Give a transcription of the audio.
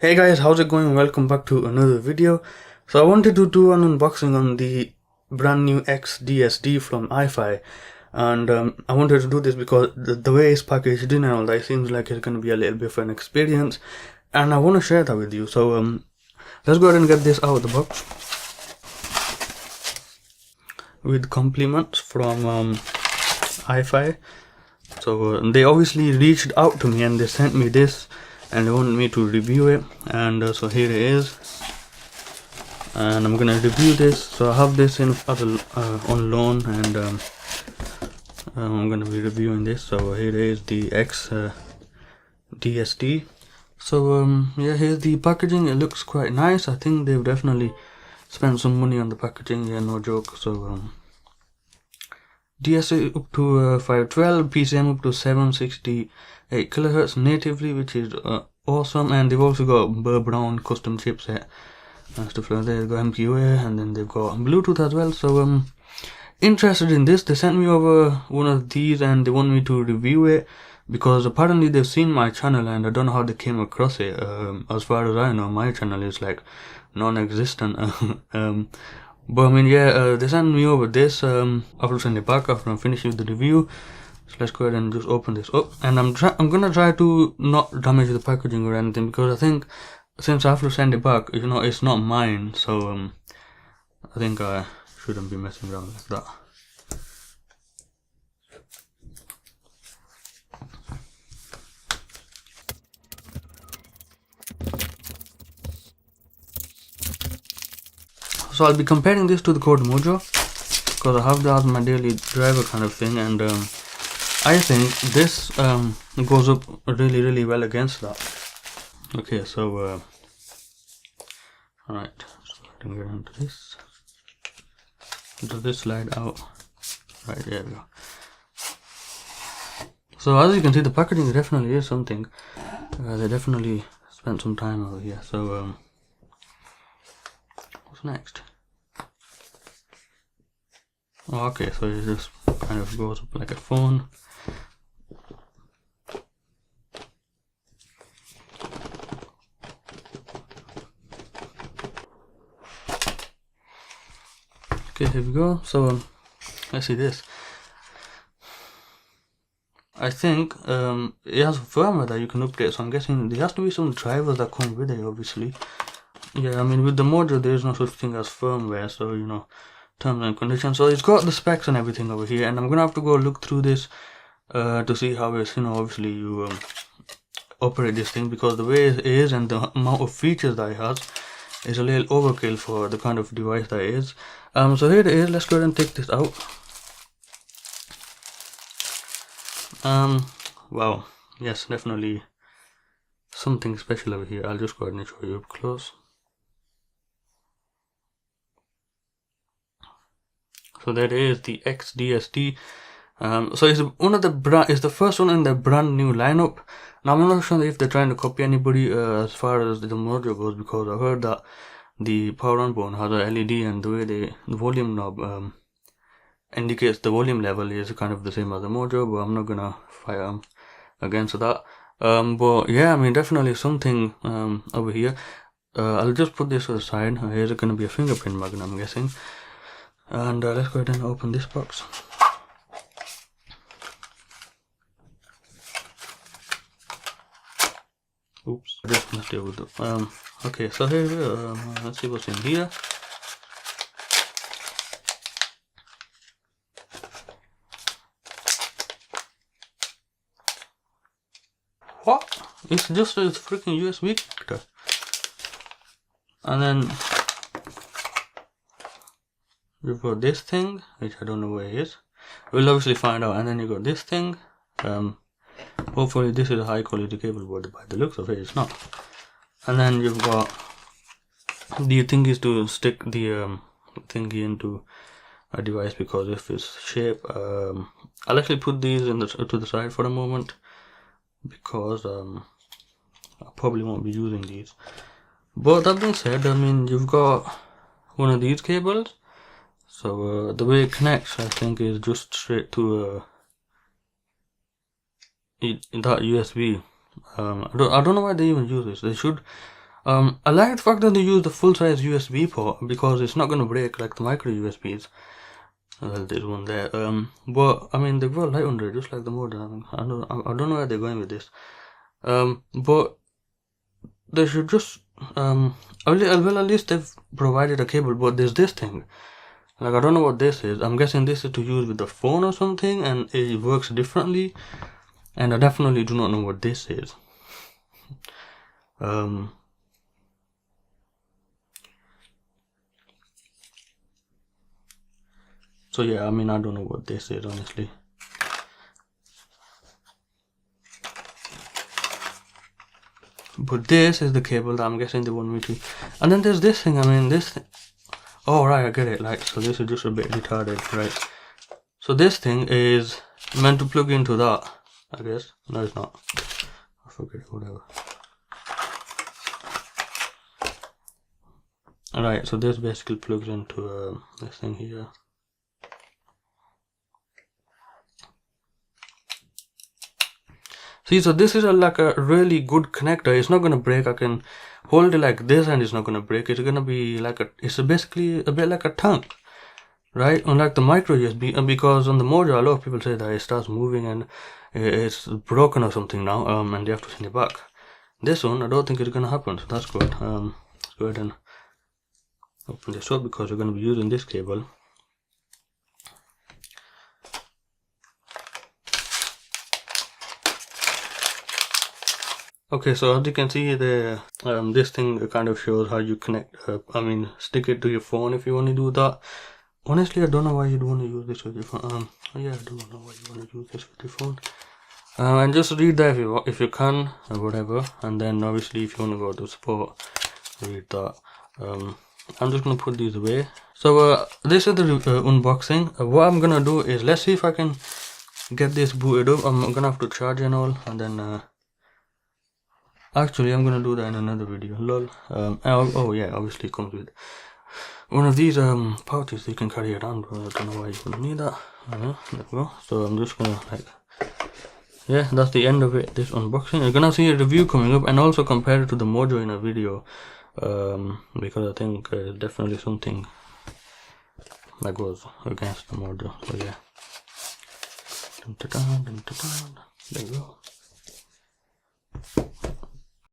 Hey guys, how's it going? Welcome back to another video. So I wanted to do an unboxing on the brand new xDSD from iFi, and I wanted to do this because the way it's packaged in and all that, it seems like it's going to be a little bit of an experience, and I want to share that with you. So let's go ahead and get this out of the box with compliments from iFi. So they obviously reached out to me and they sent me this and they wanted me to review it, and so here it is, and I'm gonna review this. So I have this in on loan, and I'm gonna be reviewing this. So here is the xDSD. So yeah, here's the packaging. It looks quite nice. I think they've definitely spent some money on the packaging, yeah, no joke. So DSA up to 512, PCM up to 768 kilohertz natively, which is awesome. And they've also got Burr Brown custom chipset and stuff like that. They've got MQA, and then they've got Bluetooth as well. So interested in this. They sent me over one of these and they want me to review it because apparently they've seen my channel, and I don't know how they came across it. As far as I know, my channel is like non-existent. But I mean, yeah, they sent me over this. I'll send it back after I'm finished with the review. So let's go ahead and just open this up, and I'm gonna try to not damage the packaging or anything, because I think since I have to send it back, you know, it's not mine. So I think I shouldn't be messing around like that. So I'll be comparing this to the Code Mojo because I have that as my daily driver kind of thing, and I think this goes up really well against that. Okay, so alright, so I can get into this. Does this slide out? Right, there we go. So as you can see, the packaging definitely is something. They definitely spent some time over here. So what's next? Oh, okay, so it just kind of goes up like a phone. Okay, here we go. So let's see this. I think it has firmware that you can update, so I'm guessing there has to be some drivers that come with it, obviously. Yeah, I mean, with the Mojo there is no such thing as firmware, so you know, terms and conditions. So it's got the specs and everything over here, and I'm gonna have to go look through this to see how it's, you know, obviously you operate this thing, because the way it is and the amount of features that it has is a little overkill for the kind of device that it is. So here it is. Let's go ahead and take this out. Wow, yes, definitely something special over here. I'll just go ahead and show you up close. So that is the xDSD. So it's one of it's the first one in the brand new lineup. Now I'm not sure if they're trying to copy anybody as far as the Mojo goes, because I heard that the power on button has a LED, and the way the volume knob indicates the volume level is kind of the same as the Mojo, but I'm not gonna fight against that. But yeah, I mean, definitely something over here. I'll just put this to the side. Here's gonna be a fingerprint magnet, I'm guessing. And let's go ahead and open this box. Oops, just messed it with the okay, so here we go. Let's see what's in here. What? It's just a freaking USB connector. And then you've got this thing, which I don't know where it is. We'll obviously find out. And then you got this thing. Hopefully this is a high quality cable, but by the looks of it, it's not. And then you've got the thing is to stick the thingy into a device, because if it's shape, I'll actually put these in to the side for a moment, because I probably won't be using these. But that being said, I mean, you've got one of these cables. So the way it connects, I think, is just straight to that USB. I don't know why they even use this. They should. I like the fact that they use the full-size USB port because it's not going to break like the micro USBs. Well, there's one there. But I mean, they've got light under it, just like the modem. I don't know where they're going with this. But they should just well, at least they've provided a cable. But there's this thing. Like, I don't know what this is. I'm guessing this is to use with the phone or something, and it works differently. And I definitely do not know what this is. So yeah, I mean, I don't know what this is, honestly. But this is the cable that I'm guessing they want me to. And then there's this thing, I mean, this thing. Oh, right, I get it. Like, so this is just a bit retarded, right? So this thing is meant to plug into that, I guess. No, it's not. I forget it, whatever. Alright, so this basically plugs into this thing here. See, so this is like a really good connector. It's not gonna break. I can hold it like this and it's not gonna break. It's gonna be like it's basically a bit like a tank, right? Unlike the micro USB, and because on the Mojo, a lot of people say that it starts moving and it's broken or something now, and they have to send it back. This one, I don't think it's gonna happen, so that's good. Let's go ahead and open this up because we're gonna be using this cable. Okay, so as you can see, the this thing kind of shows how you connect. Stick it to your phone if you want to do that. Honestly, I don't know why you'd want to use this with your phone. Yeah, I do know why you want to use this with your phone. And just read that if you can, or whatever. And then obviously, if you want to go to support, read that. I'm just gonna put these away. So this is the unboxing. What I'm gonna do is, let's see if I can get this booted up. I'm gonna have to charge and all, and then. Actually, I'm gonna do that in another video. Lol. Oh yeah, obviously it comes with one of these pouches so you can carry it around. I don't know why you wouldn't need that. There we go. So I'm just gonna yeah, that's the end of it. This unboxing. You're gonna see a review coming up, and also compare it to the Mojo in a video, because I think definitely something that goes against the Mojo. So yeah. There you go.